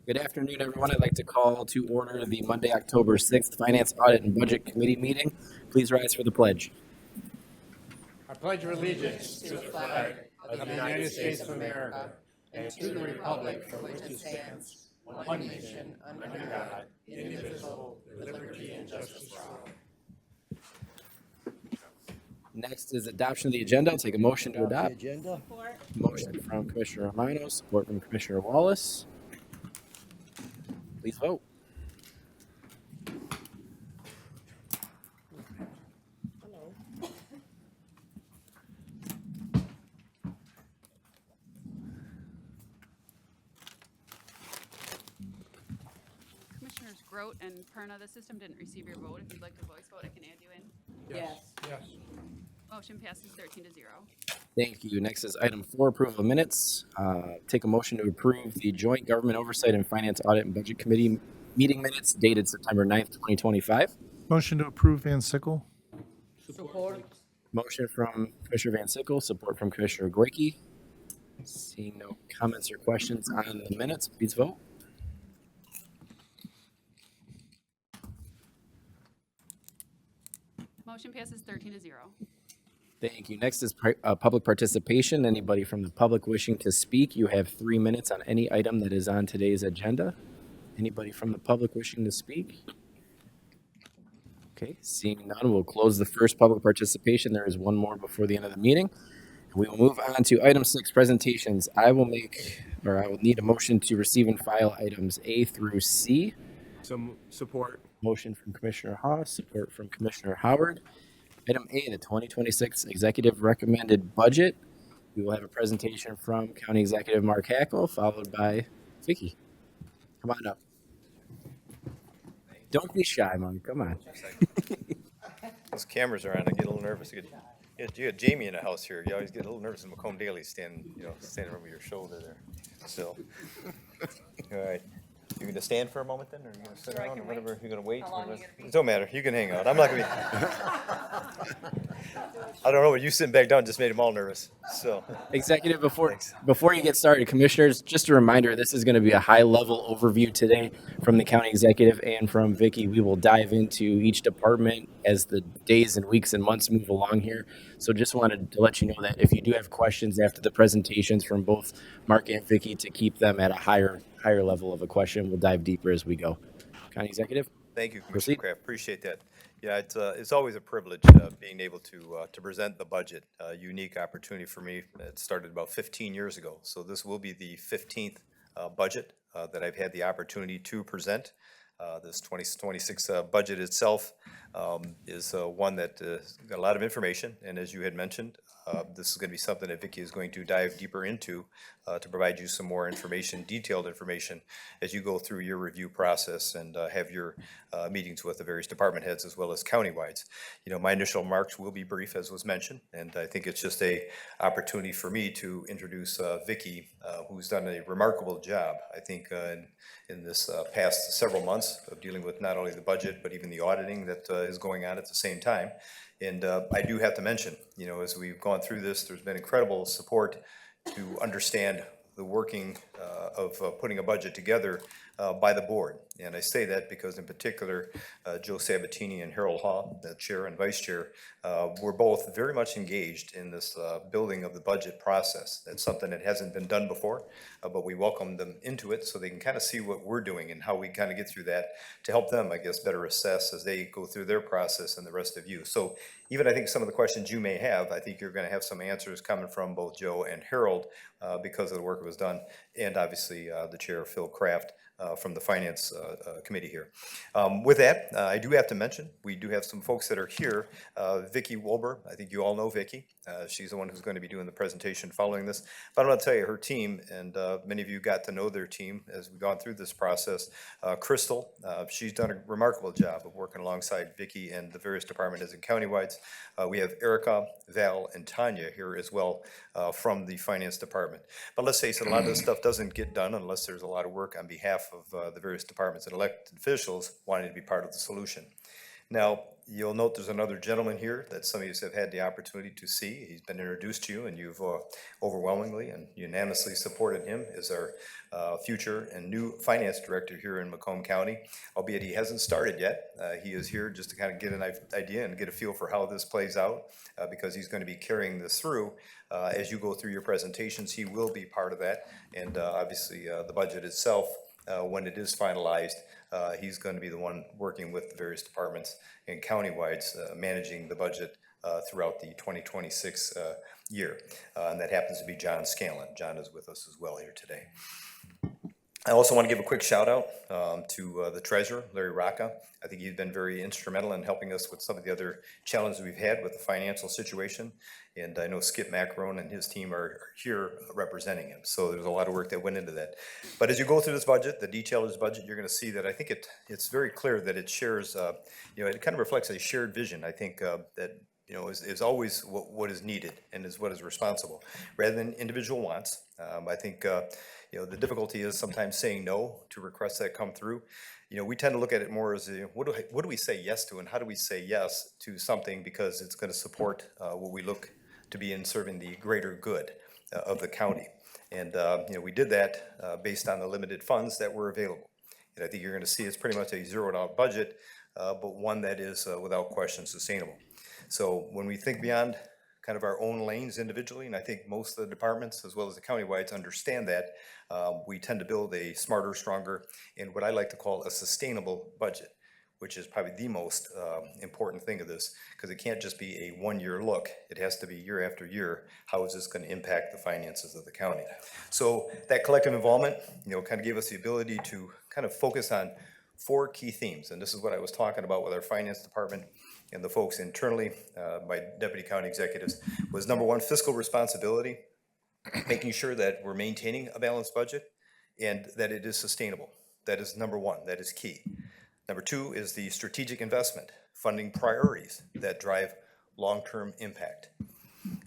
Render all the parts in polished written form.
Good afternoon, everyone. I'd like to call to order the Monday, October 6th Finance, Audit, and Budget Committee meeting. Please rise for the pledge. I pledge allegiance to the flag of the United States of America and to the republic for which it stands, one nation, under God, indivisible, with liberty and justice for all. Next is adoption of the agenda. I'll take a motion to adopt. Agenda. Motion from Commissioner Romano, support from Commissioner Wallace. Please vote. Commissioners Grote and Perna, the system didn't receive your vote. If you'd like to voice vote, I can add you in. Yes. Motion passes 13-0. Thank you. Next is item 4, approval of minutes. Take a motion to approve the Joint Government Oversight and Finance, Audit, and Budget Committee meeting minutes dated September 9th, 2025. Motion to approve Van Sickle. Support. Motion from Commissioner Van Sickle, support from Commissioner Goyke. Seeing no comments or questions on the minutes, please vote. Motion passes 13-0. Thank you. Next is public participation. Anybody from the public wishing to speak, you have 3 minutes on any item that is on today's agenda. Anybody from the public wishing to speak? Okay, seeing none, we'll close the first public participation. There is one more before the end of the meeting. We will move on to item 6, presentations. I will need a motion to receive and file items A through C. Some support. Motion from Commissioner Haas, support from Commissioner Howard. Item A, the 2026 Executive Recommended Budget. We will have a presentation from County Executive Mark Hackle, followed by Vicki. Come on up. Don't be shy, Mark. Come on. Those cameras are on. I get a little nervous. You got Jamie in the house here. You always get a little nervous when Macomb Daly standing over your shoulder there. So, all right. You gonna stand for a moment then, or are you gonna sit around, or whatever? You're gonna wait? It don't matter. You can hang out. I'm not gonna be. I don't know, but you sitting back down just made them all nervous. So, Executive, before you get started, Commissioners, just a reminder, this is going to be a high-level overview today from the County Executive and from Vicki. We will dive into each department as the days and weeks and months move along here. So just wanted to let you know that if you do have questions after the presentations from both Mark and Vicki, to keep them at a higher level of a question, we'll dive deeper as we go. County Executive? thank you, Commissioner Proceed. Kraft. Appreciate that. Yeah, it's always a privilege being able to present the budget. A unique opportunity for me. It started about 15 years ago, so this will be the 15th budget that I've had the opportunity to present. This 2026 budget itself is one that got a lot of information, and as you had mentioned, this is going to be something that Vicki is going to dive deeper into to provide you some more information, detailed information, as you go through your review process and have your meetings with the various department heads as well as countywides. My initial remarks will be brief, as was mentioned, and I think it's just a opportunity for me to introduce Vicki, who's done a remarkable job, I think, in this past several months of dealing with not only the budget, but even the auditing that is going on at the same time. And I do have to mention, as we've gone through this, there's been incredible support to understand the working of putting a budget together by the board. And I say that because in particular, Joe Sabatini and Harold Haw, the chair and vice chair, were both very much engaged in this building of the budget process. That's something that hasn't been done before, but we welcome them into it so they can kind of see what we're doing and how we kind of get through that to help them, I guess, better assess as they go through their process and the rest of you. So even I think some of the questions you may have, I think you're going to have some answers coming from both Joe and Harold because of the work that was done, and obviously the chair, Phil Kraft, from the Finance Committee here. With that, I do have to mention, we do have some folks that are here. Vicki Wolber, I think you all know Vicki. She's the one who's going to be doing the presentation following this. But I'm going to tell you, her team, and many of you got to know their team as we've gone through this process. Crystal, she's done a remarkable job of working alongside Vicki and the various department heads and countywides. We have Erica, Val, and Tanya here as well from the Finance Department. But let's face it, a lot of this stuff doesn't get done unless there's a lot of work on behalf of the various departments and elected officials wanting to be part of the solution. Now, you'll note there's another gentleman here that some of you have had the opportunity to see. He's been introduced to you, and you've overwhelmingly and unanimously supported him as our future and new finance director here in Macomb County, albeit he hasn't started yet. He is here just to kind of get an idea and get a feel for how this plays out, because he's going to be carrying this through. As you go through your presentations, he will be part of that, and obviously the budget itself, when it is finalized, he's going to be the one working with the various departments and countywides, managing the budget throughout the 2026 year. And that happens to be John Scanlon. John is with us as well here today. I also want to give a quick shout out to the treasurer, Larry Rocca. I think he's been very instrumental in helping us with some of the other challenges we've had with the financial situation. And I know Skip Macaron and his team are here representing him. So there's a lot of work that went into that. But as you go through this budget, the detail of this budget, you're going to see that I think it's very clear that it shares, it kind of reflects a shared vision. I think that is always what is needed and is what is responsible, rather than individual wants. I think, the difficulty is sometimes saying no to requests that come through. We tend to look at it more as what do we say yes to, and how do we say yes to something because it's going to support what we look to be in serving the greater good of the county. And, we did that based on the limited funds that were available. And I think you're going to see it's pretty much a zeroed out budget, but one that is without question sustainable. So when we think beyond kind of our own lanes individually, and I think most of the departments as well as the countywides understand that, we tend to build a smarter, stronger, and what I like to call a sustainable budget, which is probably the most important thing of this, because it can't just be a one-year look. It has to be year after year. How is this going to impact the finances of the county? So that collective involvement, kind of gave us the ability to kind of focus on 4 key themes. And this is what I was talking about with our finance department and the folks internally, my deputy county executives, was number 1, fiscal responsibility, making sure that we're maintaining a balanced budget and that it is sustainable. That is number 1, that is key. Number 2 is the strategic investment, funding priorities that drive long-term impact.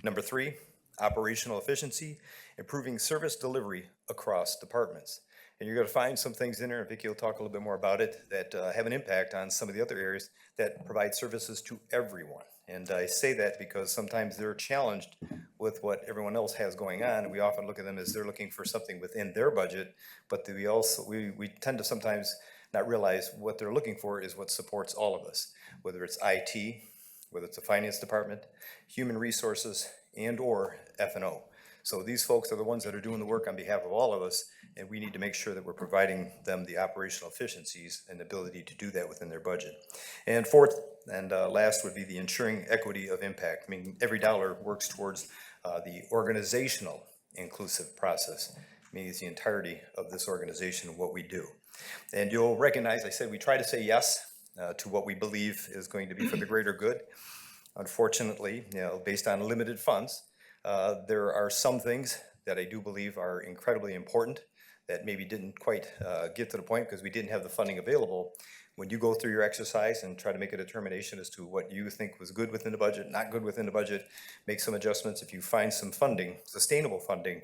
Number 3, operational efficiency, improving service delivery across departments. And you're going to find some things in there, and Vicki will talk a little bit more about it, that have an impact on some of the other areas that provide services to everyone. And I say that because sometimes they're challenged with what everyone else has going on, and we often look at them as they're looking for something within their budget, but we tend to sometimes not realize what they're looking for is what supports all of us, whether it's IT, whether it's the finance department, human resources, and or F&O. So these folks are the ones that are doing the work on behalf of all of us, and we need to make sure that we're providing them the operational efficiencies and ability to do that within their budget. And fourth and last would be the ensuring equity of impact. I mean, every dollar works towards the organizational inclusive process, meaning it's the entirety of this organization and what we do. And you'll recognize, I said we try to say yes to what we believe is going to be for the greater good. Unfortunately, based on limited funds, there are some things that I do believe are incredibly important that maybe didn't quite get to the point because we didn't have the funding available. When you go through your exercise and try to make a determination as to what you think was good within the budget, not good within the budget, make some adjustments. If you find some funding, sustainable funding,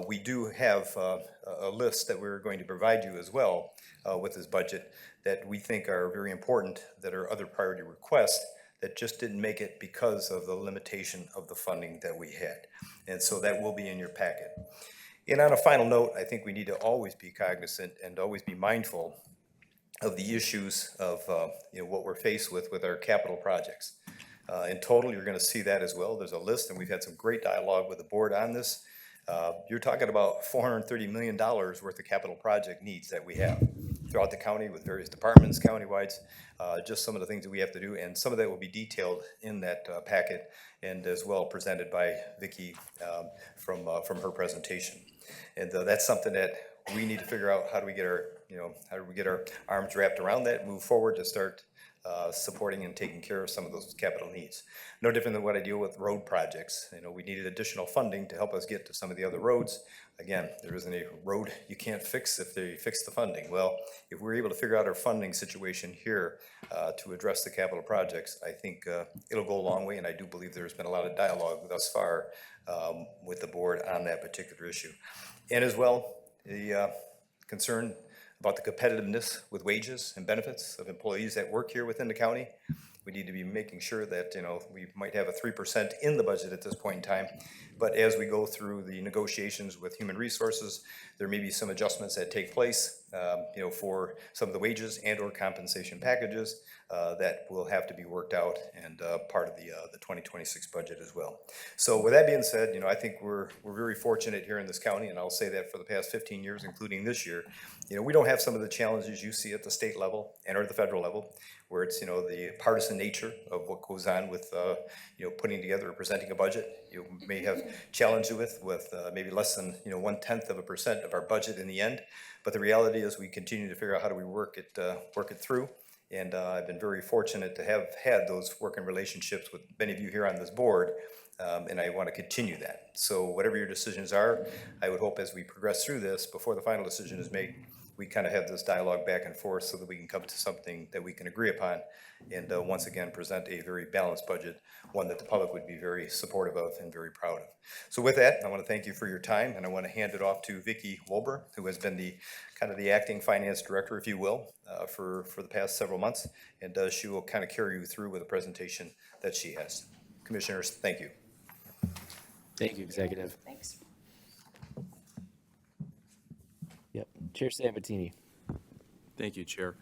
we do have a list that we're going to provide you as well with this budget that we think are very important, that are other priority requests that just didn't make it because of the limitation of the funding that we had. And so that will be in your packet. And on a final note, I think we need to always be cognizant and always be mindful of the issues of what we're faced with our capital projects. In total, you're going to see that as well. There's a list, and we've had some great dialogue with the board on this. You're talking about $430 million worth of capital project needs that we have throughout the county with various departments, countywides, just some of the things that we have to do, and some of that will be detailed in that packet and as well presented by Vicki from her presentation. And that's something that we need to figure out. How do we get our arms wrapped around that, move forward to start supporting and taking care of some of those capital needs. No different than what I deal with road projects. We needed additional funding to help us get to some of the other roads. Again, there isn't a road you can't fix if they fix the funding. Well, if we're able to figure out our funding situation here to address the capital projects, I think it'll go a long way, and I do believe there's been a lot of dialogue thus far with the board on that particular issue. And as well, the concern about the competitiveness with wages and benefits of employees that work here within the county. We need to be making sure that, we might have a 3% in the budget at this point in time. But as we go through the negotiations with human resources, there may be some adjustments that take place, for some of the wages and or compensation packages that will have to be worked out and part of the 2026 budget as well. So with that being said, I think we're very fortunate here in this county, and I'll say that for the past 15 years, including this year, we don't have some of the challenges you see at the state level and or the federal level, where it's, the partisan nature of what goes on with, putting together or presenting a budget. You may have challenges with maybe less than, 0.1% of our budget in the end. But the reality is we continue to figure out how do we work it through. And I've been very fortunate to have had those working relationships with many of you here on this board. And I want to continue that. So whatever your decisions are, I would hope as we progress through this, before the final decision is made, we kind of have this dialogue back and forth so that we can come to something that we can agree upon and once again present a very balanced budget, one that the public would be very supportive of and very proud of. So with that, I want to thank you for your time, and I want to hand it off to Vicki Wolber, who has been the acting finance director, if you will, for the past several months, and she will kind of carry you through with a presentation that she has. Commissioners, thank you. Thank you, Executive. Thanks. Yep. Chair Sabatini. Thank you, Chair.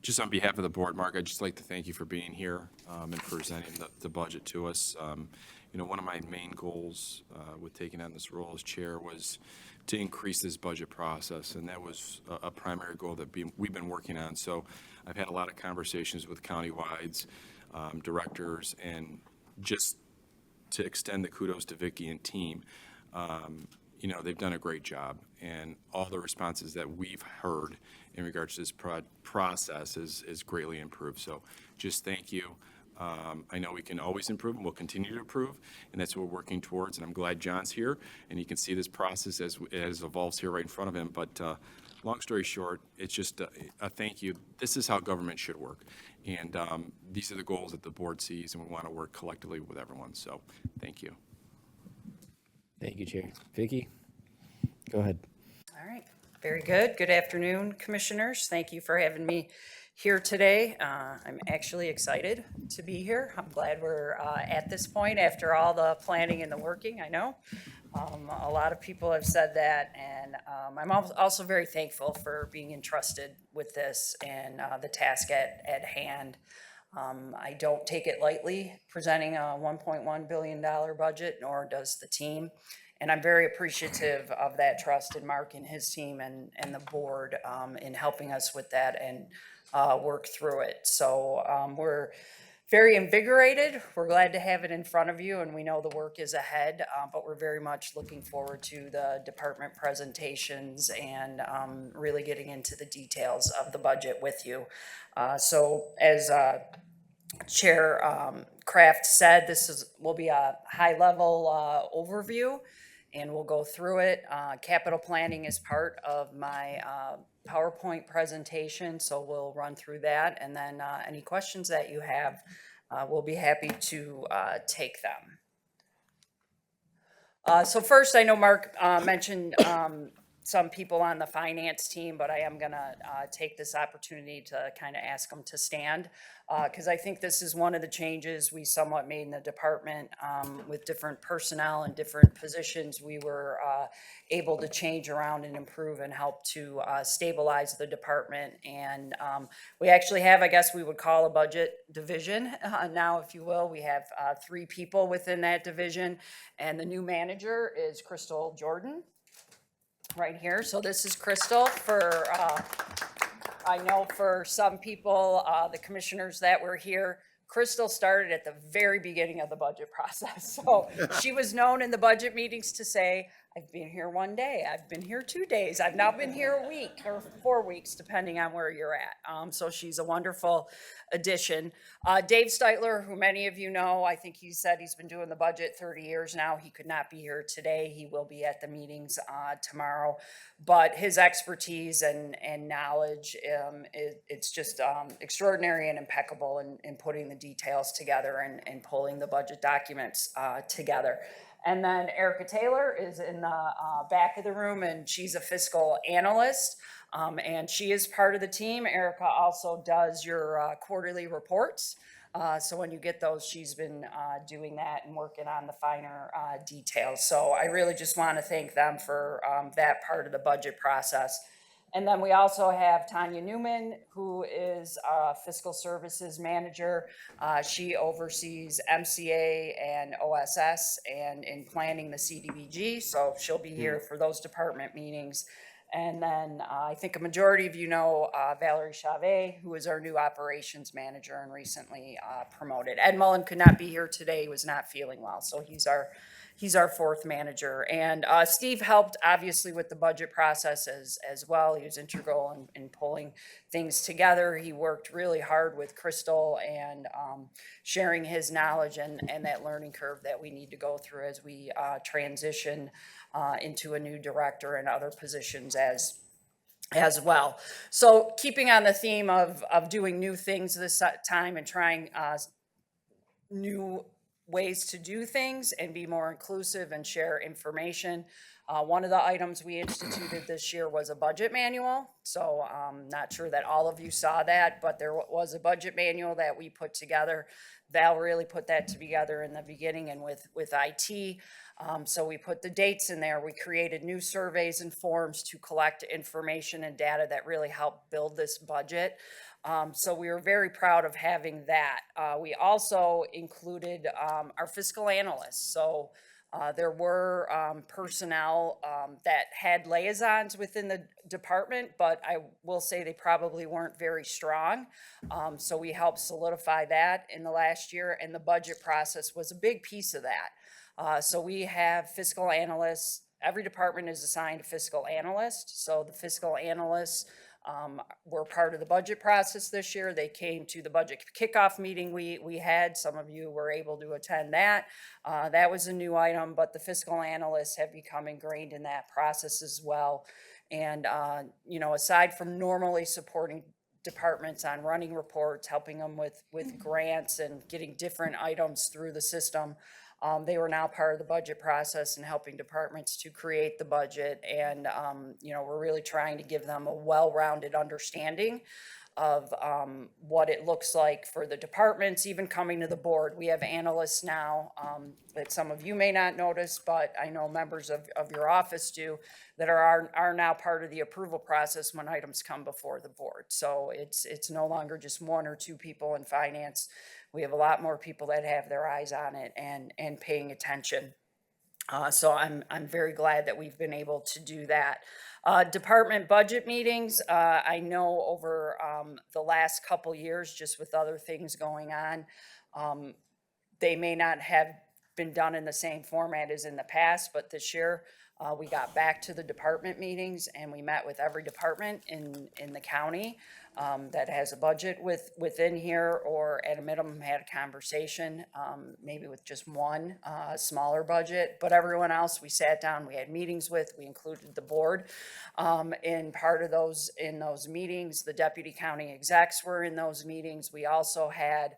Just on behalf of the board, Mark, I'd just like to thank you for being here and presenting the budget to us. One of my main goals with taking on this role as chair was to increase this budget process, and that was a primary goal that we've been working on. So I've had a lot of conversations with countywides, directors, and just to extend the kudos to Vicki and team. They've done a great job, and all the responses that we've heard in regards to this process is greatly improved. So just thank you. I know we can always improve, and we'll continue to improve, and that's what we're working towards. And I'm glad John's here, and he can see this process as evolves here right in front of him. But long story short, it's just a thank you. This is how government should work, and these are the goals that the board sees, and we want to work collectively with everyone. So thank you. Thank you, Chair. Vicki, go ahead. All right. Very good. Good afternoon, commissioners. Thank you for having me here today. I'm actually excited to be here. I'm glad we're at this point after all the planning and the working, I know. A lot of people have said that, and I'm also very thankful for being entrusted with this and the task at hand. I don't take it lightly presenting a $1.1 billion budget, nor does the team. And I'm very appreciative of that trust in Mark and his team and the board in helping us with that and work through it. So we're very invigorated. We're glad to have it in front of you, and we know the work is ahead, but we're very much looking forward to the department presentations and really getting into the details of the budget with you. So as Chair Kraft said, will be a high-level overview, and we'll go through it. Capital planning is part of my PowerPoint presentation, so we'll run through that, and then any questions that you have, we'll be happy to take them. So first, I know Mark mentioned some people on the finance team, but I am gonna take this opportunity to kind of ask them to stand, because I think this is one of the changes we somewhat made in the department with different personnel and different positions. We were able to change around and improve and help to stabilize the department. And we actually have, I guess we would call a budget division now, if you will. We have 3 people within that division, and the new manager is Crystal Jordan. Right here. So this is Crystal. For I know for some people, the commissioners that were here, Crystal started at the very beginning of the budget process. So she was known in the budget meetings to say, I've been here 1 day, I've been here 2 days, I've now been here a week or 4 weeks, depending on where you're at. So she's a wonderful addition. Dave Steitler, who many of you know, I think he said he's been doing the budget 30 years now. He could not be here today. He will be at the meetings tomorrow. But his expertise and knowledge, it's just extraordinary and impeccable in putting the details together and pulling the budget documents together. And then Erica Taylor is in the back of the room, and she's a fiscal analyst. And she is part of the team. Erica also does your quarterly reports. So when you get those, she's been doing that and working on the finer details. So I really just want to thank them for that part of the budget process. And then we also have Tanya Newman, who is a fiscal services manager. She oversees MCA and OSS and in planning the CDBG. So she'll be here for those department meetings. And then I think a majority of you know Valerie Chavez, who is our new operations manager and recently promoted. Ed Mullen could not be here today. He was not feeling well, so he's our fourth manager. And Steve helped obviously with the budget process as well. He was integral in pulling things together. He worked really hard with Crystal and sharing his knowledge and that learning curve that we need to go through as we transition into a new director and other positions as well. So keeping on the theme of doing new things this time and trying new ways to do things and be more inclusive and share information. One of the items we instituted this year was a budget manual. So I'm not sure that all of you saw that, but there was a budget manual that we put together. Val really put that together in the beginning and with IT. So we put the dates in there. We created new surveys and forms to collect information and data that really helped build this budget. So we were very proud of having that. We also included our fiscal analysts. So there were personnel that had liaisons within the department, but I will say they probably weren't very strong. So we helped solidify that in the last year, and the budget process was a big piece of that. So we have fiscal analysts. Every department is assigned a fiscal analyst. So the fiscal analysts were part of the budget process this year. They came to the budget kickoff meeting we had. Some of you were able to attend that. That was a new item, but the fiscal analysts have become ingrained in that process as well. And, aside from normally supporting departments on running reports, helping them with grants and getting different items through the system, they were now part of the budget process and helping departments to create the budget. And, we're really trying to give them a well-rounded understanding of what it looks like for the departments, even coming to the board. We have analysts now that some of you may not notice, but I know members of your office do, that are now part of the approval process when items come before the board. So it's no longer just one or two people in finance. We have a lot more people that have their eyes on it and paying attention. So I'm very glad that we've been able to do that. Department budget meetings, I know over the last couple years, just with other things going on, they may not have been done in the same format as in the past, but this year we got back to the department meetings and we met with every department in the county that has a budget within here, or at a minimum had a conversation, maybe with just one smaller budget, but everyone else we sat down, we had meetings with, we included the board in part of those meetings. The deputy county execs were in those meetings. We also had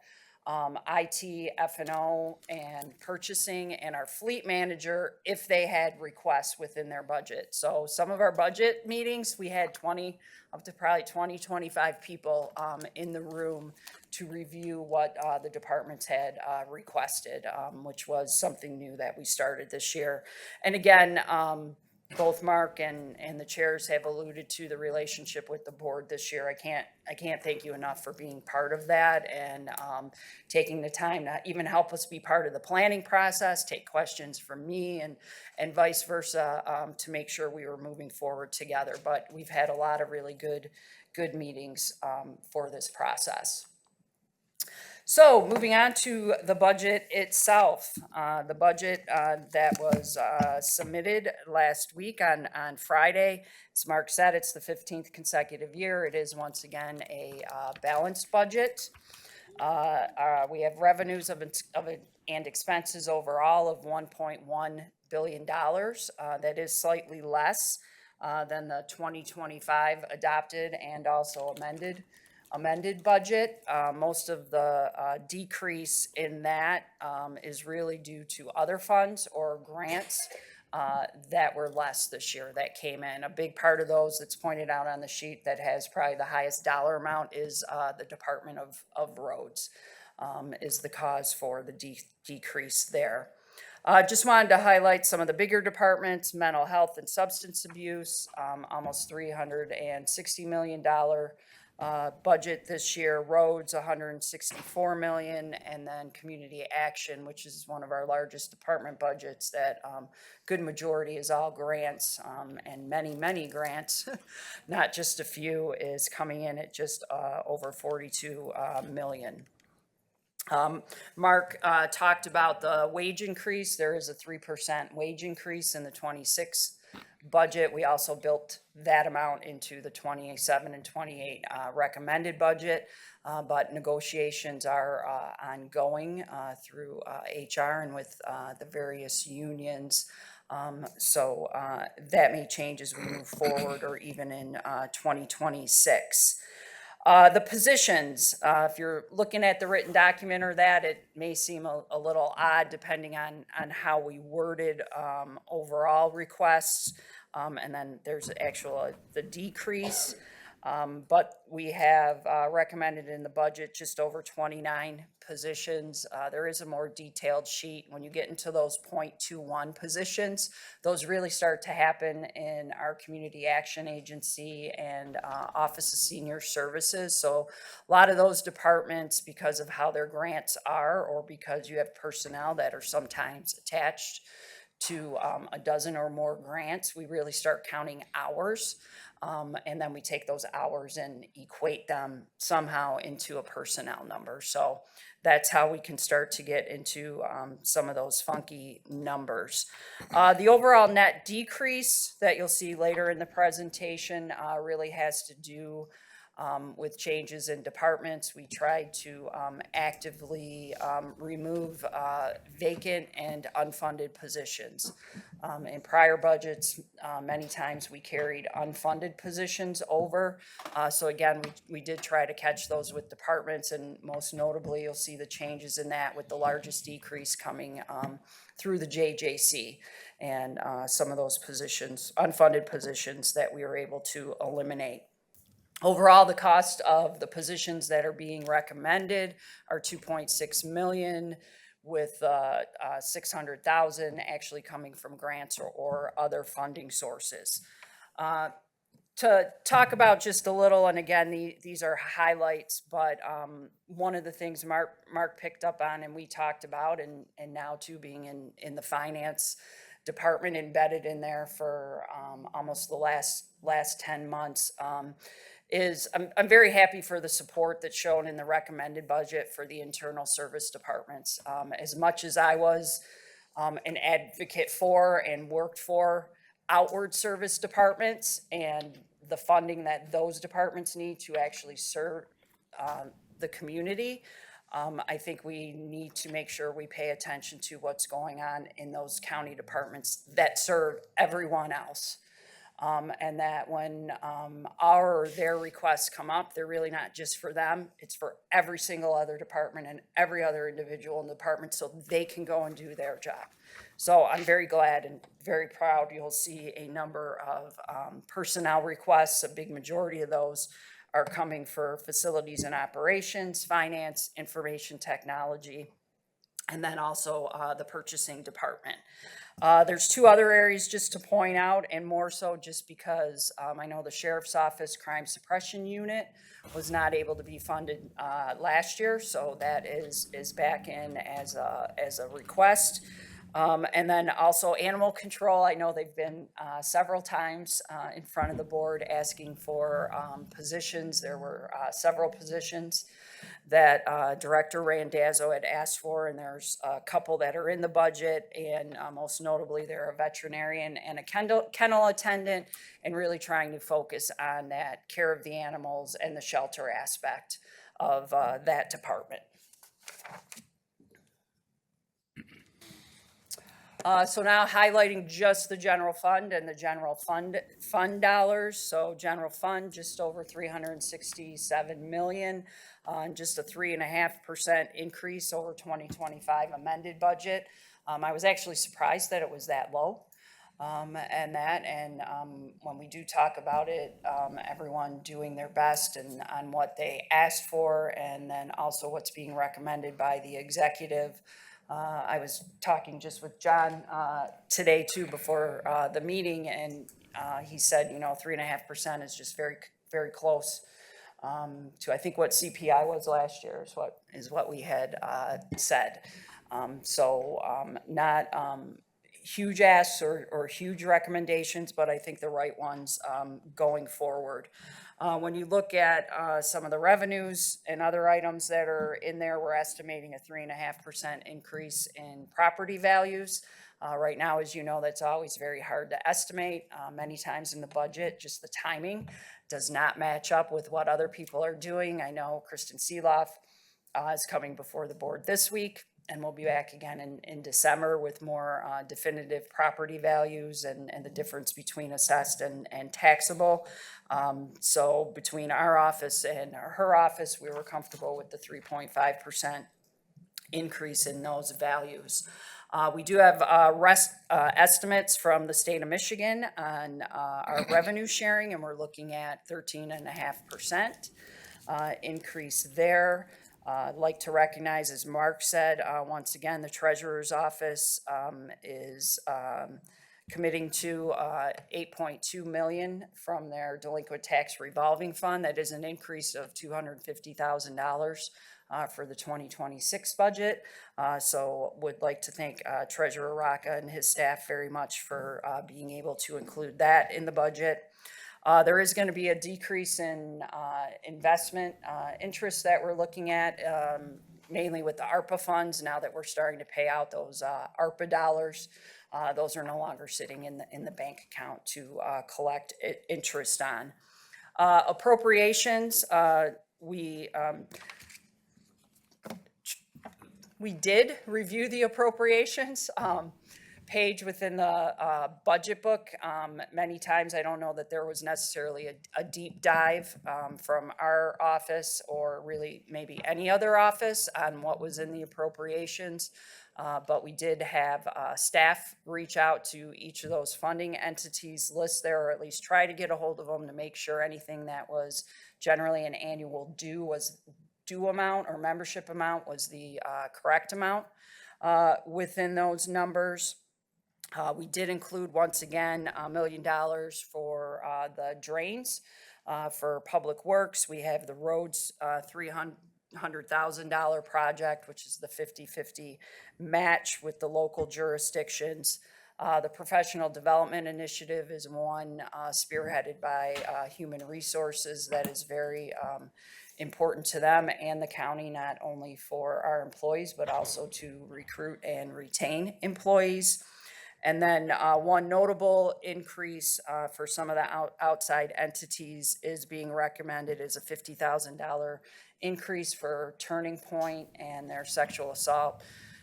IT, F&O, and purchasing, and our fleet manager, if they had requests within their budget. So some of our budget meetings, we had 20, up to probably 20, 25 people in the room to review what the departments had requested, which was something new that we started this year. And again, both Mark and the chairs have alluded to the relationship with the board this year. I can't thank you enough for being part of that and taking the time to even help us be part of the planning process, take questions from me and vice versa, to make sure we were moving forward together. But we've had a lot of really good meetings for this process. So moving on to the budget itself, the budget that was submitted last week on Friday. As Mark said, it's the 15th consecutive year. It is once again a balanced budget. We have revenues and expenses overall of $1.1 billion. That is slightly less than the 2025 adopted and also amended amended budget. Most of the decrease in that is really due to other funds or grants that were less this year that came in. A big part of those that's pointed out on the sheet that has probably the highest dollar amount is the Department of Roads is the cause for the decrease there. Just wanted to highlight some of the bigger departments: mental health and substance abuse, almost $360 million budget this year, roads, $164 million, and then community action, which is one of our largest department budgets that good majority is all grants, and many grants, not just a few, is coming in at just over 42 million. Mark talked about the wage increase. There is a 3% wage increase in the 26 budget. We also built that amount into the 27 and 28 recommended budget, but negotiations are ongoing through HR and with the various unions. So that may change as we move forward or even in 2026. The positions, if you're looking at the written document or that, it may seem a little odd depending on how we worded overall requests. And then there's the decrease. But we have recommended in the budget just over 29 positions. There is a more detailed sheet. When you get into those 0.21 positions, those really start to happen in our Community Action Agency and Office of Senior Services. So a lot of those departments, because of how their grants are, or because you have personnel that are sometimes attached to a dozen or more grants, we really start counting hours. And then we take those hours and equate them somehow into a personnel number. So that's how we can start to get into some of those funky numbers. The overall net decrease that you'll see later in the presentation really has to do with changes in departments. We tried to actively remove vacant and unfunded positions. In prior budgets, many times we carried unfunded positions over. So again, we did try to catch those with departments, and most notably, you'll see the changes in that with the largest decrease coming through the JJC and some of those positions, unfunded positions that we were able to eliminate. Overall, the cost of the positions that are being recommended are $2.6 million, with $600,000 actually coming from grants or other funding sources. To talk about just a little, and again, these are highlights, but one of the things Mark picked up on and we talked about, and now too being in the finance department, embedded in there for almost the last 10 months, is I'm very happy for the support that's shown in the recommended budget for the internal service departments. As much as I was an advocate for and worked for outward service departments and the funding that those departments need to actually serve the community, I think we need to make sure we pay attention to what's going on in those county departments that serve everyone else. And that when our or their requests come up, they're really not just for them, it's for every single other department and every other individual in the department, so they can go and do their job. So I'm very glad and very proud. You'll see a number of personnel requests. A big majority of those are coming for facilities and operations, finance, information technology, and then also the purchasing department. There's two other areas just to point out, and more so just because I know the Sheriff's Office Crime Suppression Unit was not able to be funded last year, so that is back in as a request. And then also animal control. I know they've been several times in front of the board asking for positions. There were several positions that Director Randazzo had asked for, and there's a couple that are in the budget, and most notably they're a veterinarian and a kennel attendant, and really trying to focus on that care of the animals and the shelter aspect of that department. So now highlighting just the general fund and the general fund dollars. So general fund, just over 367 million, and just a 3.5% increase over 2025 amended budget. I was actually surprised that it was that low. When we do talk about it, everyone doing their best and on what they asked for, and then also what's being recommended by the executive. I was talking just with John today too before the meeting, and he said, 3.5% is just very, very close to I think what CPI was last year is what we had said. Not huge asks or huge recommendations, but I think the right ones going forward. When you look at some of the revenues and other items that are in there, we're estimating a 3.5% increase in property values. Right now, as you know, that's always very hard to estimate. Many times in the budget, just the timing does not match up with what other people are doing. I know Kristen Seeloff is coming before the board this week, and we'll be back again in December with more definitive property values and the difference between assessed and taxable. So between our office and her office, we were comfortable with the 3.5% increase in those values. We do have estimates from the state of Michigan on our revenue sharing, and we're looking at 13.5% increase there. I'd like to recognize, as Mark said, once again, the treasurer's office is committing to $8.2 million from their delinquent tax revolving fund. That is an increase of $250,000 for the 2026 budget. So would like to thank Treasurer Rocca and his staff very much for being able to include that in the budget. There is going to be a decrease in investment interest that we're looking at, mainly with the ARPA funds. Now that we're starting to pay out those ARPA dollars, those are no longer sitting in the bank account to collect interest on. Appropriations, we did review the appropriations page within the budget book. Many times I don't know that there was necessarily a deep dive from our office or really maybe any other office on what was in the appropriations. But we did have staff reach out to each of those funding entities, list there, or at least try to get a hold of them to make sure anything that was generally an annual due amount or membership amount was the correct amount within those numbers. We did include, once again, $1 million for the drains for public works. We have the roads $300,000 project, which is the 50-50 match with the local jurisdictions. The professional development initiative is one spearheaded by Human Resources that is very important to them and the county, not only for our employees, but also to recruit and retain employees. And then one notable increase for some of the outside entities is being recommended is a $50,000 increase for Turning Point and their sexual assault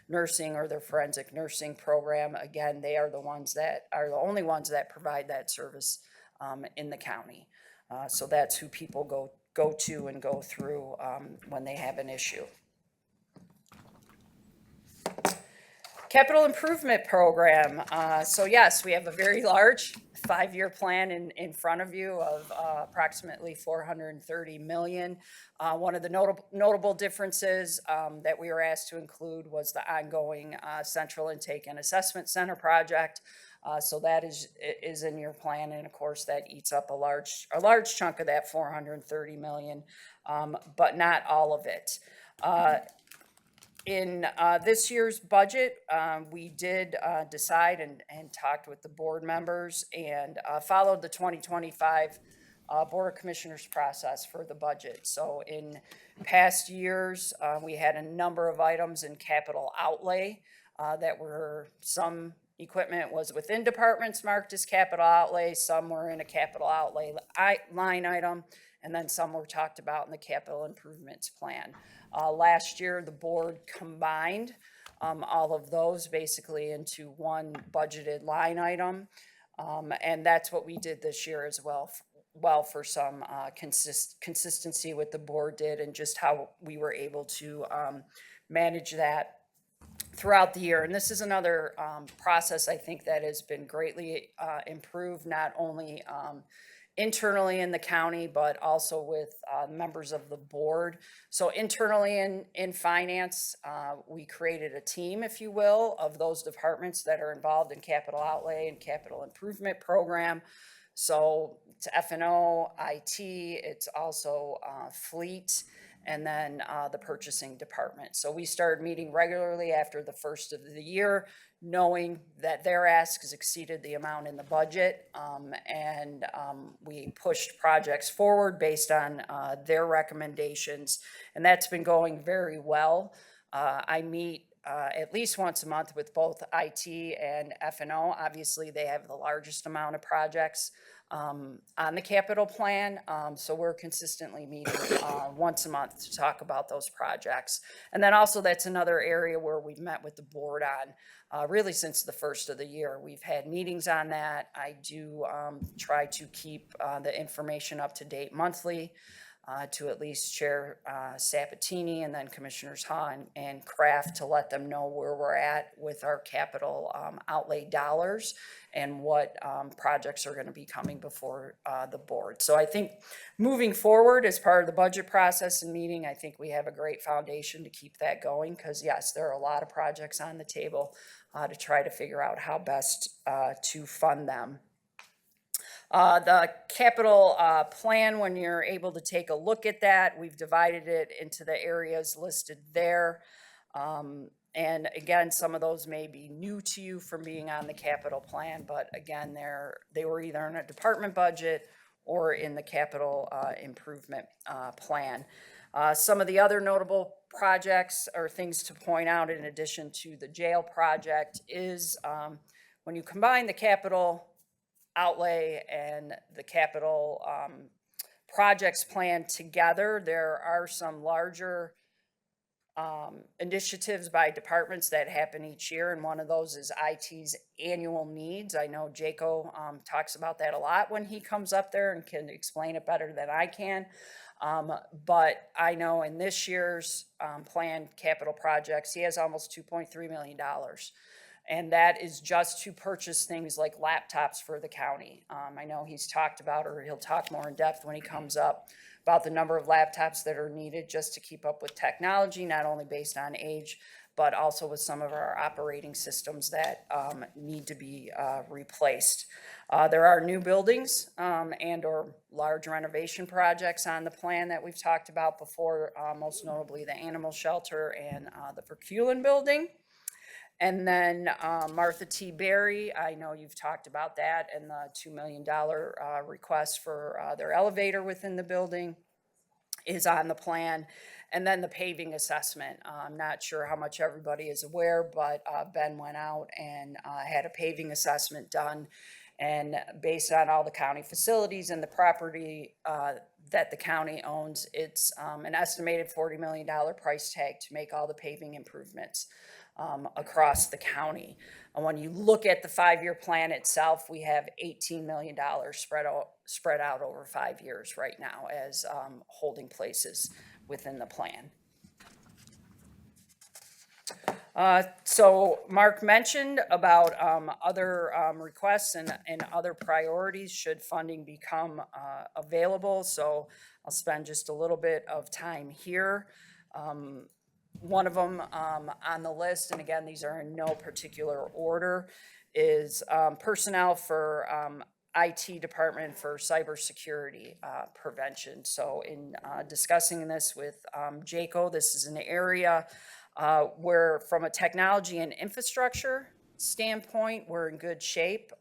nursing or their forensic nursing program. Again, they are the only ones that provide that service in the county. So that's who people go to and go through when they have an issue. Capital Improvement Program. So yes, we have a very large 5-year plan in front of you of approximately $430 million. One of the notable differences that we were asked to include was the ongoing Central Intake and Assessment Center project. So that is in your plan, and of course that eats up a large chunk of that $430 million, but not all of it. In this year's budget, we did decide and talked with the board members and followed the 2025 Board of Commissioners process for the budget. So in past years, we had a number of items in capital outlay that were, some equipment was within departments marked as capital outlay, some were in a capital outlay line item, and then some were talked about in the capital improvements plan. Last year, the board combined all of those basically into one budgeted line item. And that's what we did this year as well, for some consistency with the board did and just how we were able to manage that throughout the year. And this is another process I think that has been greatly improved, not only internally in the county, but also with members of the board. So internally in finance, we created a team, if you will, of those departments that are involved in capital outlay and capital improvement program. So it's F&O, IT, it's also fleet, and then the purchasing department. So we started meeting regularly after the first of the year, knowing that their asks exceeded the amount in the budget, and we pushed projects forward based on their recommendations, and that's been going very well. I meet at least once a month with both IT and F&O. Obviously, they have the largest amount of projects on the capital plan, so we're consistently meeting once a month to talk about those projects. And then also that's another area where we've met with the board on really since the first of the year. We've had meetings on that. I do try to keep the information up to date monthly to at least Chair Sabatini and then Commissioners Ha and Kraft to let them know where we're at with our capital outlay dollars and what projects are going to be coming before the board. So I think moving forward as part of the budget process and meeting, I think we have a great foundation to keep that going because yes, there are a lot of projects on the table to try to figure out how best to fund them. The capital plan, when you're able to take a look at that, we've divided it into the areas listed there. And again, some of those may be new to you from being on the capital plan, but again, they were either in a department budget or in the capital improvement plan. Some of the other notable projects or things to point out in addition to the jail project is when you combine the capital outlay and the capital projects plan together, there are some larger initiatives by departments that happen each year, and one of those is IT's annual needs. I know Jaco talks about that a lot when he comes up there and can explain it better than I can. But I know in this year's planned capital projects, he has almost $2.3 million. And that is just to purchase things like laptops for the county. I know he's talked about, or he'll talk more in depth when he comes up, about the number of laptops that are needed just to keep up with technology, not only based on age, but also with some of our operating systems that need to be replaced. There are new buildings and or large renovation projects on the plan that we've talked about before, most notably the animal shelter and the Perculin building. And then Martha T. Berry, I know you've talked about that and the $2 million request for their elevator within the building is on the plan. And then the paving assessment. I'm not sure how much everybody is aware, but Ben went out and had a paving assessment done. And based on all the county facilities and the property that the county owns, it's an estimated $40 million price tag to make all the paving improvements across the county. And when you look at the 5-year plan itself, we have $18 million spread out over 5 years right now as holding places within the plan. So Mark mentioned about other requests and other priorities should funding become available. So I'll spend just a little bit of time here. One of them on the list, and again, these are in no particular order, is personnel for IT department for cybersecurity prevention. So in discussing this with Jaco, this is an area where from a technology and infrastructure standpoint, we're in good shape.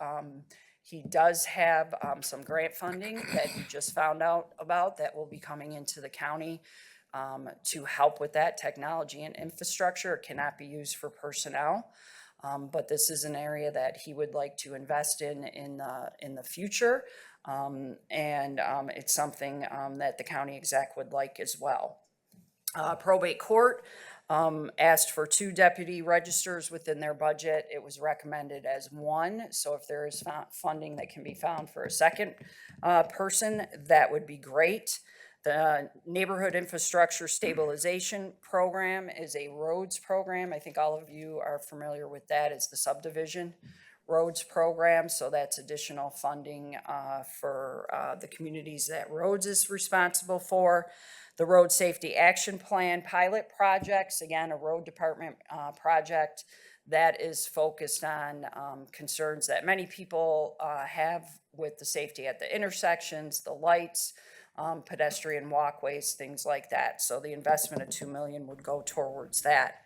He does have some grant funding that he just found out about that will be coming into the county to help with that technology and infrastructure. It cannot be used for personnel, but this is an area that he would like to invest in the future, and it's something that the county exec would like as well. Probate court, asked for 2 deputy registers within their budget. It was recommended as 1. So if there is funding that can be found for a second person, that would be great. The Neighborhood Infrastructure Stabilization Program is a roads program. I think all of you are familiar with that. It's the subdivision roads program. So that's additional funding for the communities that roads is responsible for. The Road Safety Action Plan pilot projects, again, a road department project that is focused on concerns that many people have with the safety at the intersections, the lights, pedestrian walkways, things like that. So the investment of $2 million would go towards that.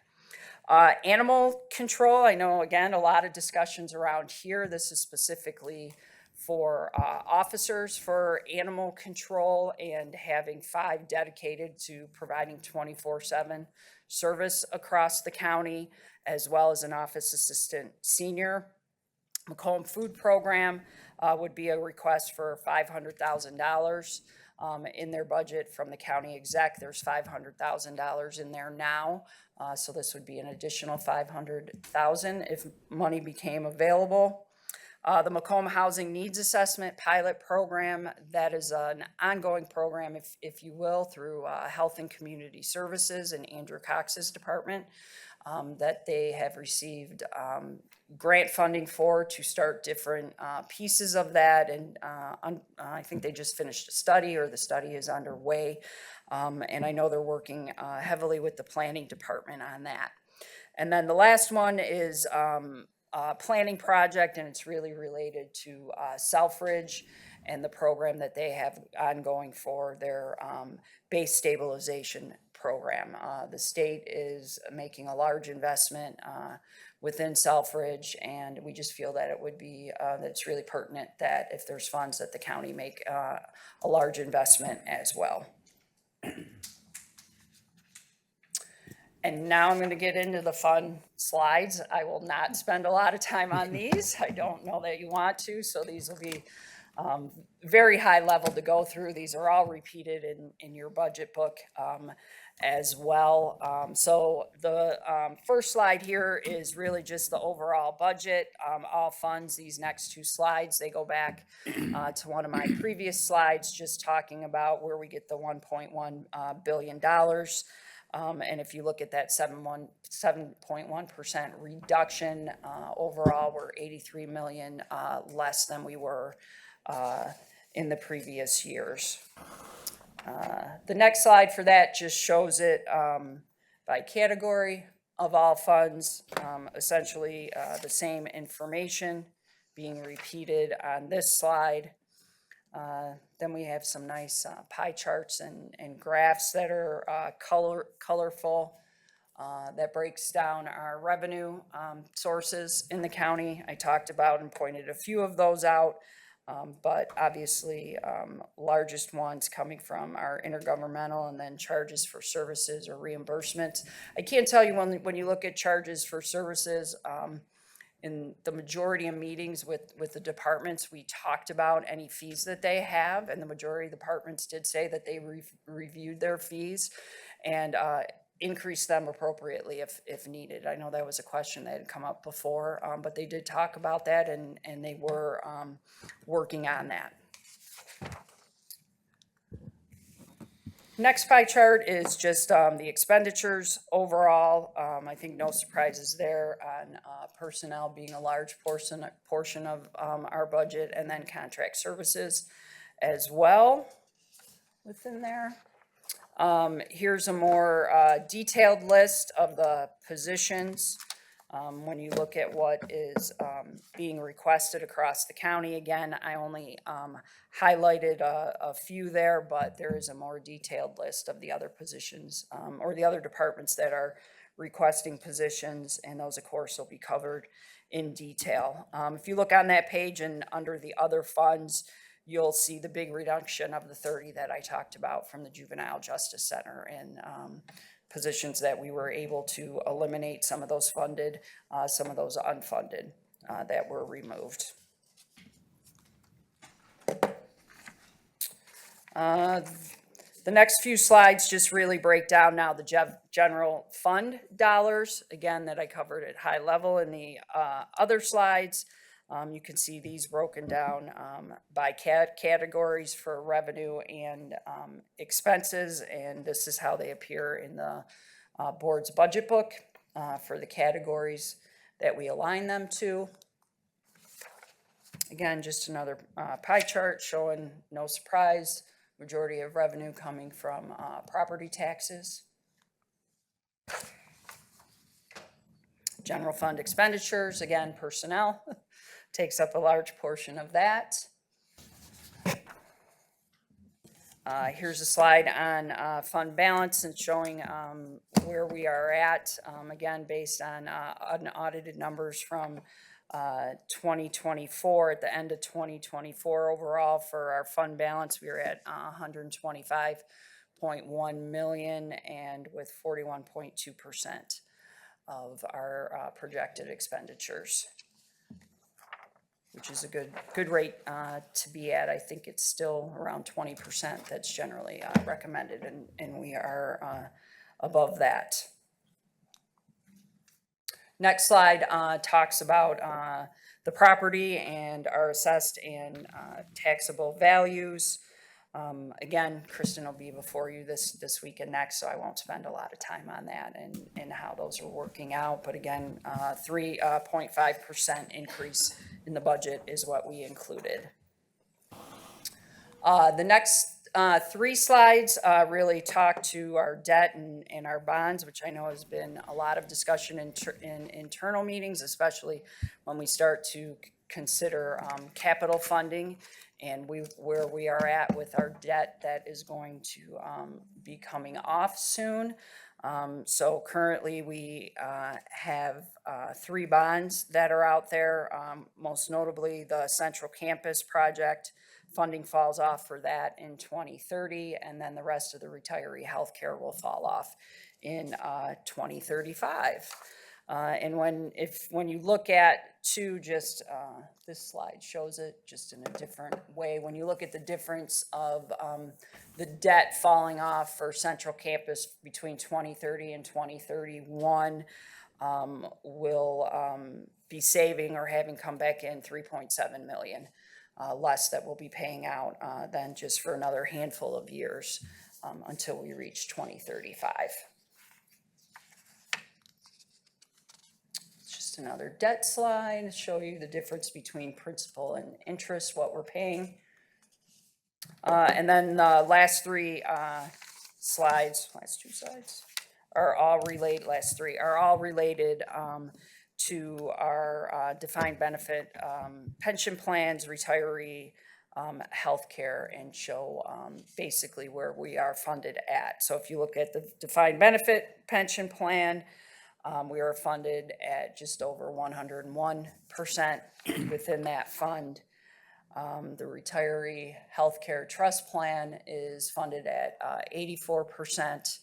Animal control, I know, again, a lot of discussions around here. This is specifically for officers for animal control and having 5 dedicated to providing 24/7 service across the county, as well as an office assistant senior. Macomb Food Program would be a request for $500,000 in their budget from the county exec. There's $500,000 in there now. So this would be an additional $500,000 if money became available. The Macomb Housing Needs Assessment Pilot Program, that is an ongoing program, if you will, through Health and Community Services and Andrew Cox's department, that they have received grant funding for to start different pieces of that. And I think they just finished a study, or the study is underway. And I know they're working heavily with the planning department on that. And then the last one is planning project, and it's really related to Selfridge and the program that they have ongoing for their base stabilization program. The state is making a large investment within Selfridge, and we just feel that it would be, that it's really pertinent that if there's funds that the county make a large investment as well. And now I'm going to get into the fun slides. I will not spend a lot of time on these. I don't know that you want to, so these will be very high level to go through. These are all repeated in your budget book as well. So the first slide here is really just the overall budget, all funds. These next 2 slides, they go back to one of my previous slides, just talking about where we get the $1.1 billion. And if you look at that 7.1% reduction, overall, we're 83 million less than we were in the previous years. The next slide for that just shows it by category of all funds, essentially the same information being repeated on this slide. Then we have some nice pie charts and graphs that are colorful. That breaks down our revenue sources in the county. I talked about and pointed a few of those out, but obviously largest ones coming from our intergovernmental, and then charges for services or reimbursements. I can't tell you when you look at charges for services, in the majority of meetings with the departments, we talked about any fees that they have, and the majority of departments did say that they reviewed their fees and increased them appropriately if needed. I know that was a question that had come up before, but they did talk about that, and they were working on that. Next pie chart is just the expenditures overall. I think no surprises there on personnel being a large portion of our budget, and then contract services as well within there. Here's a more detailed list of the positions. When you look at what is being requested across the county, again, I only highlighted a few there, but there is a more detailed list of the other positions or the other departments that are requesting positions, and those, of course, will be covered in detail. If you look on that page and under the other funds, you'll see the big reduction of the 30 that I talked about from the Juvenile Justice Center, and positions that we were able to eliminate, some of those funded, some of those unfunded that were removed. The next few slides just really break down now the general fund dollars, again, that I covered at high level in the other slides. You can see these broken down by categories for revenue and expenses, and this is how they appear in the board's budget book for the categories that we align them to. Again, just another pie chart showing, no surprise, majority of revenue coming from property taxes. General fund expenditures, again, personnel takes up a large portion of that. Here's a slide on fund balance and showing where we are at, again, based on unaudited numbers from 2024. At the end of 2024 overall for our fund balance, we were at 125.1 million, and with 41.2% of our projected expenditures, which is a good rate to be at. I think it's still around 20% that's generally recommended, and we are above that. Next slide talks about the property and our assessed and taxable values. Again, Kristen will be before you this week and next, so I won't spend a lot of time on that and how those are working out. But again, 3.5% increase in the budget is what we included. The next three slides really talk to our debt and our bonds, which I know has been a lot of discussion in internal meetings, especially when we start to consider capital funding and where we are at with our debt that is going to be coming off soon. So currently we have 3 bonds that are out there, most notably the Central Campus project. Funding falls off for that in 2030, and then the rest of the retiree healthcare will fall off in 2035. And when you look at this slide shows it just in a different way. When you look at the difference of the debt falling off for Central Campus between 2030 and 2031, will be saving or having come back in 3.7 million. Less that we'll be paying out than just for another handful of years until we reach 2035. It's just another debt slide to show you the difference between principal and interest, what we're paying. And then the last two slides are all related, are all related to our defined benefit pension plans, retiree healthcare, and show basically where we are funded at. So if you look at the defined benefit pension plan, we are funded at just over 101% within that fund. The retiree healthcare trust plan is funded at 84%.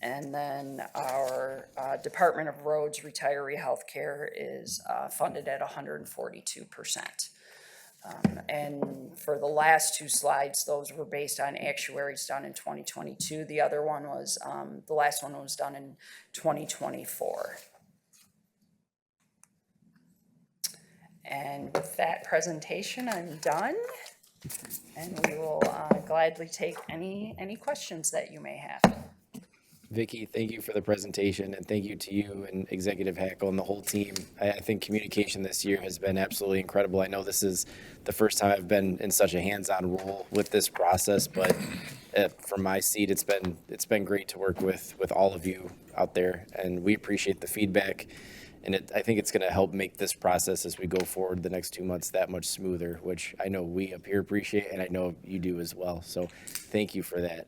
And then our Department of Roads retiree healthcare is funded at 142%. And for the last 2 slides, those were based on actuaries done in 2022. The other one was, the last one was done in 2024. And with that presentation, I'm done. And we will gladly take any questions that you may have. Vicki, thank you for the presentation, and thank you to you and Executive Hackle and the whole team. I think communication this year has been absolutely incredible. I know this is the first time I've been in such a hands-on role with this process, but from my seat, it's been great to work with all of you out there, and we appreciate the feedback. And I think it's going to help make this process as we go forward the next 2 months that much smoother, which I know we up here appreciate, and I know you do as well. So thank you for that.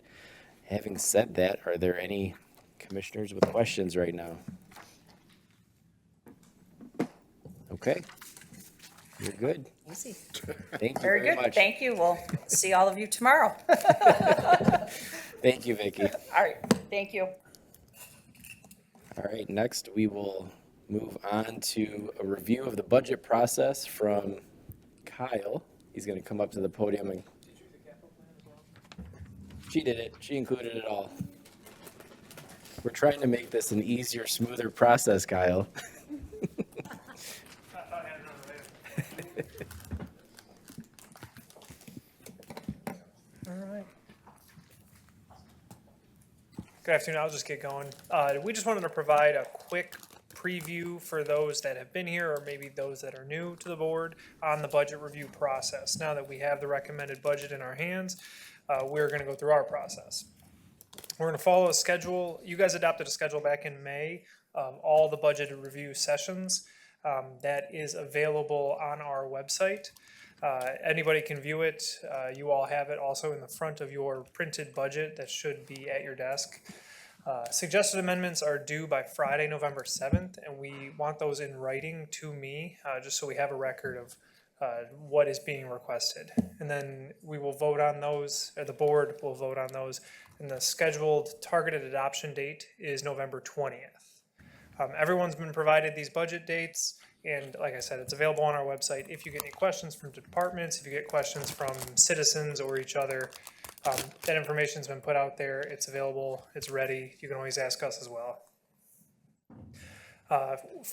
Having said that, are there any commissioners with questions right now? Okay, you're good. Easy. Thank you Very very good. much. Thank you. We'll see all of you tomorrow. Thank you, Vicki. All right. Thank you. All right, next we will move on to a review of the budget process from Kyle. He's going to come up to the podium and She did it. She included it all. We're trying to make this an easier, smoother process, Kyle. All right. Good afternoon, I'll just get going. We just wanted to provide a quick preview for those that have been here or maybe those that are new to the board on the budget review process. Now that we have the recommended budget in our hands, we're gonna go through our process. We're gonna follow a schedule. You guys adopted a schedule back in May, all the budgeted review sessions. That is available on our website. Anybody can view it. You all have it also in the front of your printed budget that should be at your desk. Suggested amendments are due by Friday, November 7th, and we want those in writing to me, just so we have a record of what is being requested. And then we will vote on those, or the board will vote on those, and the scheduled targeted adoption date is November 20th. Everyone's been provided these budget dates. And like I said, it's available on our website. If you get any questions from departments, if you get questions from citizens or each other, that information's been put out there. It's available. It's ready. You can always ask us as well.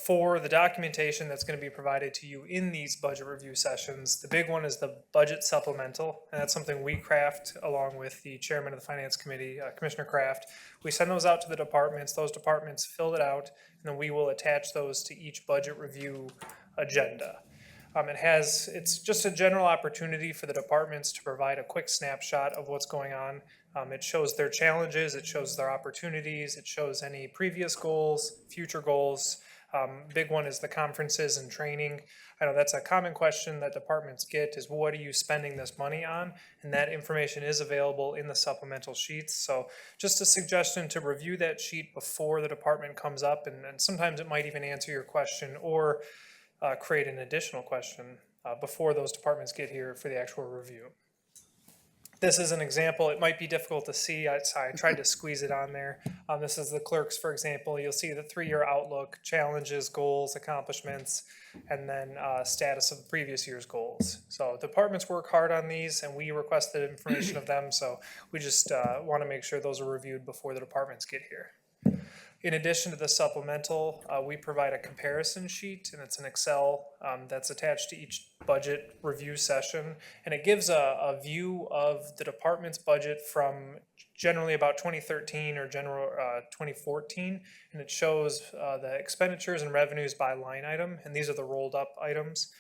For the documentation that's going to be provided to you in these budget review sessions, the big one is the budget supplemental, and that's something we craft along with the chairman of the finance committee, Commissioner Kraft. We send those out to the departments. Those departments fill it out, and then we will attach those to each budget review agenda. It's just a general opportunity for the departments to provide a quick snapshot of what's going on. It shows their challenges, it shows their opportunities, it shows any previous goals, future goals. Big one is the conferences and training. I know that's a common question that departments get is what are you spending this money on? And that information is available in the supplemental sheets. So just a suggestion to review that sheet before the department comes up, and sometimes it might even answer your question or create an additional question before those departments get here for the actual review. This is an example. It might be difficult to see. I tried to squeeze it on there. This is the clerks, for example. You'll see the 3-year outlook, challenges, goals, accomplishments, and then status of the previous year's goals. So departments work hard on these, and we requested information of them. So we just want to make sure those are reviewed before the departments get here. In addition to the supplemental, we provide a comparison sheet, and it's an Excel that's attached to each budget review session. And it gives a view of the department's budget from generally about 2013 or general 2014. And it shows the expenditures and revenues by line item, and these are the rolled up items.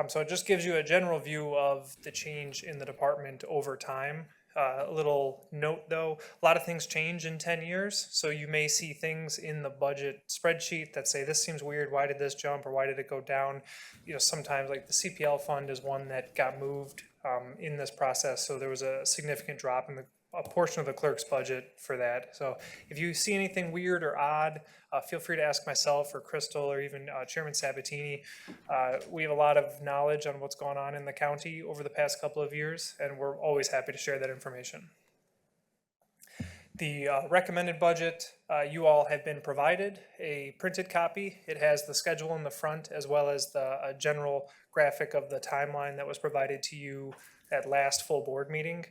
So it just gives you a general view of the change in the department over time. A little note though, a lot of things change in 10 years. So you may see things in the budget spreadsheet that say, this seems weird, why did this jump or why did it go down? You know, sometimes like the CPL fund is one that got moved in this process. So there was a significant drop in a portion of the clerk's budget for that. So if you see anything weird or odd, feel free to ask myself or Crystal or even Chairman Sabatini. We have a lot of knowledge on what's gone on in the county over the past couple of years, and we're always happy to share that information. The recommended budget, you all have been provided a printed copy. It has the schedule in the front as well as the general graphic of the timeline that was provided to you at last full board meeting.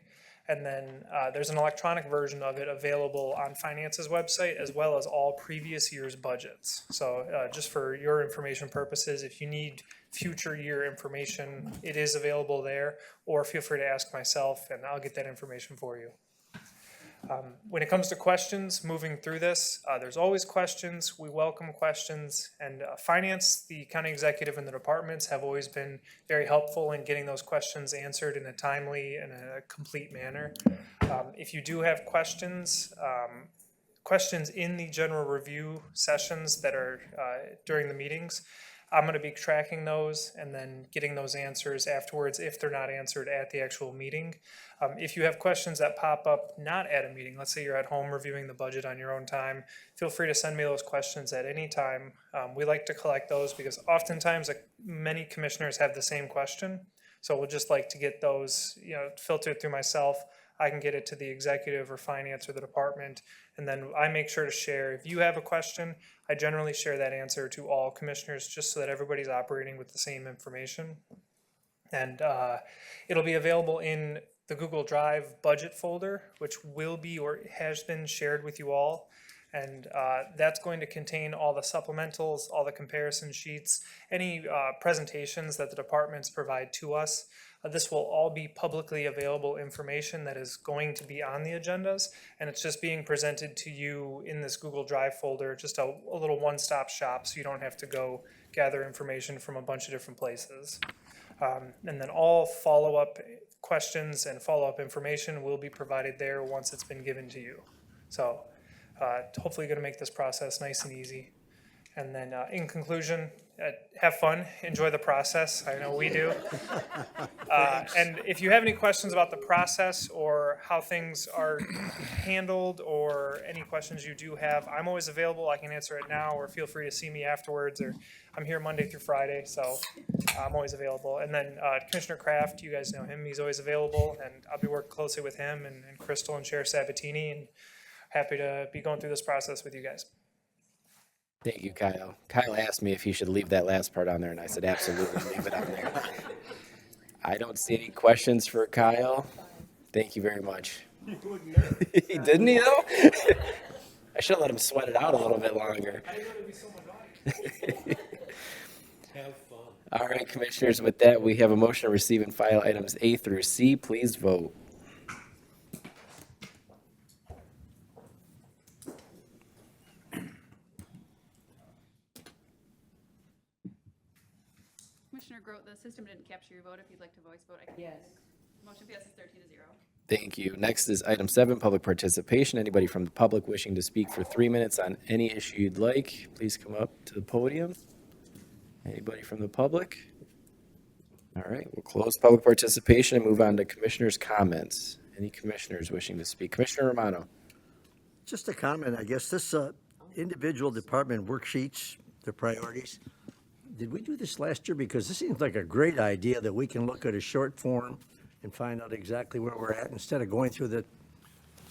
And then there's an electronic version of it available on Finance's website as well as all previous year's budgets. So just for your information purposes, if you need future year information, it is available there, or feel free to ask myself and I'll get that information for you. When it comes to questions, moving through this, there's always questions. We welcome questions, and Finance, the county executive, and the departments have always been very helpful in getting those questions answered in a timely and a complete manner. If you do have questions, questions in the general review sessions that are during the meetings, I'm going to be tracking those and then getting those answers afterwards if they're not answered at the actual meeting. If you have questions that pop up not at a meeting, let's say you're at home reviewing the budget on your own time, feel free to send me those questions at any time. We like to collect those because oftentimes many commissioners have the same question. So we'll just like to get those, filtered through myself. I can get it to the executive or finance or the department, and then I make sure to share. If you have a question, I generally share that answer to all commissioners just so that everybody's operating with the same information. And it'll be available in the Google Drive budget folder, which will be or has been shared with you all. And that's going to contain all the supplementals, all the comparison sheets, any presentations that the departments provide to us. This will all be publicly available information that is going to be on the agendas, and it's just being presented to you in this Google Drive folder, just a little one-stop shop, so you don't have to go gather information from a bunch of different places. And then all follow-up questions and follow-up information will be provided there once it's been given to you. So hopefully going to make this process nice and easy. And then in conclusion, have fun, enjoy the process. I know we do. And if you have any questions about the process or how things are handled or any questions you do have, I'm always available. I can answer it now, or feel free to see me afterwards, or I'm here Monday through Friday, so I'm always available. And then Commissioner Kraft, you guys know him. He's always available, and I'll be working closely with him and Crystal and Sheriff Sabatini, and happy to be going through this process with you guys. Thank you, Kyle. Kyle asked me if he should leave that last part on there, and I said, absolutely, leave it on there. I don't see any questions for Kyle. Thank you very much. Didn't he, though? I should have let him sweat it out a little bit longer. Have fun. All right, commissioners, with that, we have a motion to receive and file items A through C. Please vote. Commissioner Grote, the system didn't capture your vote. If you'd like to voice vote, I can. Yes. Motion passes 13-0. Thank you. Next is item 7, public participation. Anybody from the public wishing to speak for 3 minutes on any issue you'd like, please come up to the podium. Anybody from the public? All right, we'll close public participation and move on to commissioners' comments. Any commissioners wishing to speak? Commissioner Romano. Just a comment, I guess, this individual department worksheets, their priorities, did we do this last year? Because this seems like a great idea that we can look at a short form and find out exactly where we're at instead of going through the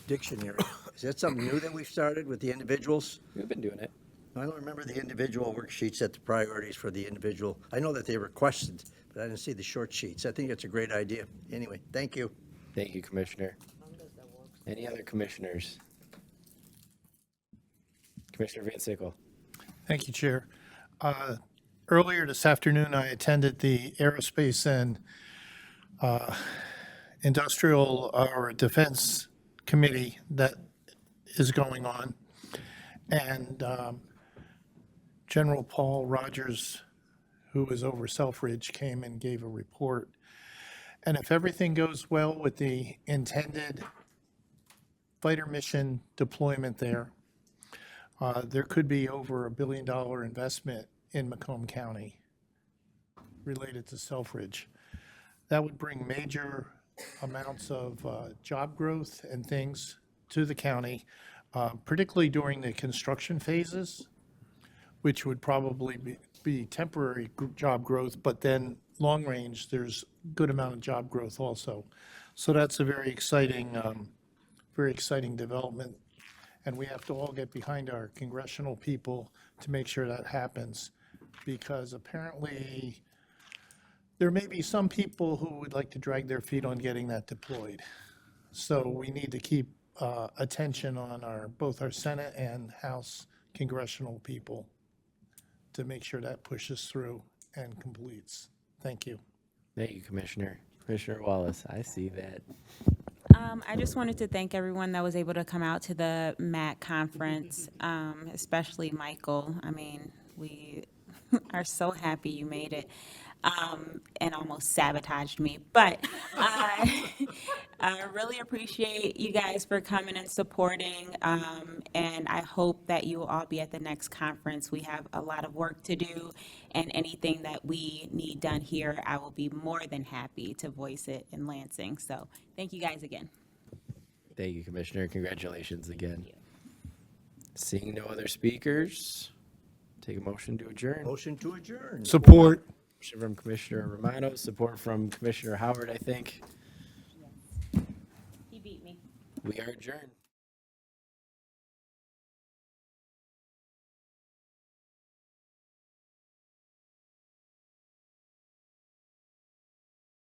dictionary. Is that something new that we've started with the individuals? We've been doing it. I don't remember the individual worksheets at the priorities for the individual. I know that they were questioned, but I didn't see the short sheets. I think it's a great idea. Anyway, thank you. Thank you, Commissioner. Any other commissioners? Commissioner Van Sickle. Thank you, Chair. Earlier this afternoon, I attended the Aerospace and Industrial or Defense Committee that is going on. And General Paul Rogers, who is over Selfridge, came and gave a report. And if everything goes well with the intended fighter mission deployment there, there could be over $1 billion investment in Macomb County related to Selfridge. That would bring major amounts of job growth and things to the county, particularly during the construction phases, which would probably be temporary job growth, but then long range, there's good amount of job growth also. So that's a very exciting development. And we have to all get behind our congressional people to make sure that happens, because apparently there may be some people who would like to drag their feet on getting that deployed. So we need to keep attention on both our Senate and House congressional people to make sure that pushes through and completes. Thank you. Thank you, Commissioner. Commissioner Wallace, I see that. I just wanted to thank everyone that was able to come out to the MAC conference, especially Michael. I mean, we are so happy you made it, and almost sabotaged me. But I really appreciate you guys for coming and supporting, and I hope that you will all be at the next conference. We have a lot of work to do, and anything that we need done here, I will be more than happy to voice it in Lansing. So thank you guys again. Thank you, Commissioner. Congratulations again. Seeing no other speakers, take a motion to adjourn. Motion to adjourn. Support. Motion from Commissioner Romano, support from Commissioner Howard, I think. He beat me. We are adjourned.